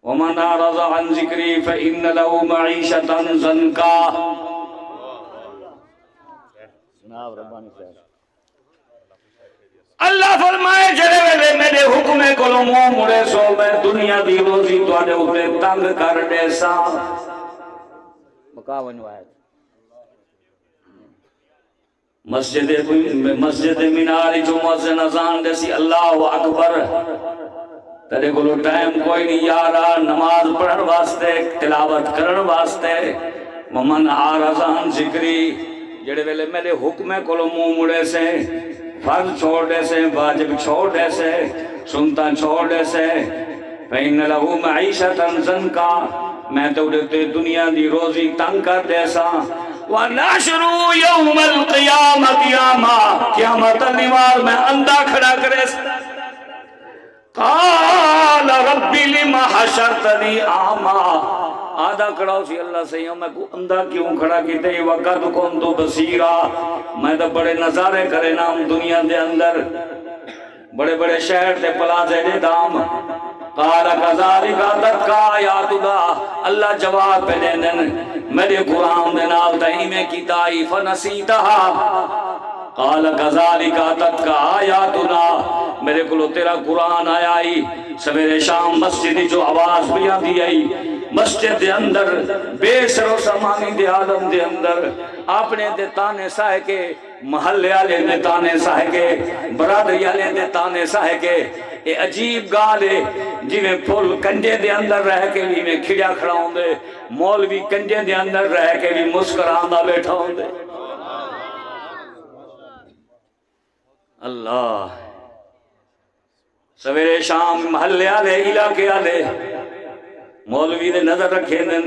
ومن اعرض عن ذکری فإن له معیشۃ ضنکا. جناب ربانی صاحب اللہ فرمائے جڑے ویلے میرے حکم کولوں منہ مڑے سو میں دنیا دی روزی تواڈے اوتے تنگ کر دے سا. 51 آیت. مسجد مینار جو مؤذن اذان دے سی اللہ اکبر تیرے کولو ٹائم کوئی نہیں یارا نماز پڑھن واسطے تلاوت کرن واسطے. ومن اعرض عن ذکری جڑے ویلے میرے حکم کولو منہ مڑے سے فرض چھوڑ دے سے واجب چھوڑ دے سے سنتا چھوڑ دے سے فإن له معیشۃ ضنکا میں تو دنیا دی روزی تنگ کر دے سا. وَنَحْشُرُهُ يَوْمَ الْقِيَامَةِ أَعْمَىٰ قیامت دیوار میں اندھا کھڑا کرے سا. قَالَ رَبِّ لِمَ حَشَرْتَنِي أَعْمَىٰ آدھا کھڑاؤ سی اللہ سیوں میں کو اندھا کیوں کھڑا کی تے وقت کون تو بصیرہ میں تو بڑے نظارے کرے نام دنیا دے اندر بڑے بڑے شہر تے پلازے دے دام. قال كذلك اتتك آیاتنا اللہ جواب پہ دے دن میرے قرآن دے نال دہی میں کتائی فنسیتها. قال كذلك اتتك آیاتنا میرے کلو تیرا قرآن آیا ہی سویرے شام مسجد جو آواز بھی آتی آئی مسجد دے اندر بے سر و سامانی دے عالم دے اندر اپنے دے تانے ساہے کے محلے آلے دے تانے ساہے کے برادری آلے دے تانے ساہے کے اے عجیب گالے جی میں پھول کنجے دے اندر رہ کے بھی میں کھڑیا کھڑا ہوں دے مولوی کنجے دے اندر رہ کے بھی مسکران دا بیٹھا ہوں دے. اللہ سویرے شام محلے آلے علاقے آلے مولوی دے نظر رکھے دن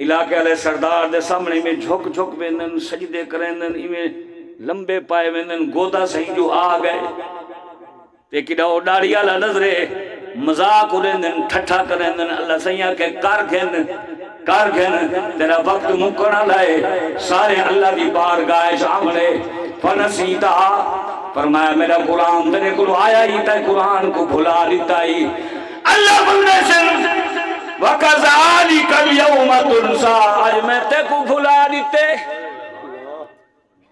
علاقے والے سردار دے سامنے میں جھک جھک ویندن سجدے کرندن ایویں لمبے پائے ویندن گودا سہی جو آ گئے تے کڈا ڈاڑی والا نظرے مذاق کرندن ٹھٹھا کرندن اللہ سیاں کے کر گھن تیرا وقت مکنا لائے سارے اللہ دی بارگاہ سامنے. فنسیتا فرمایا میرا قرآن تیرے کو آیا ہی تے قرآن کو بھلا دیتا ہی. اللہ بندے سے وَكَذَلِكَ الْيَوْمَ تُنْسَى آج میں تے کو بھلا دیتے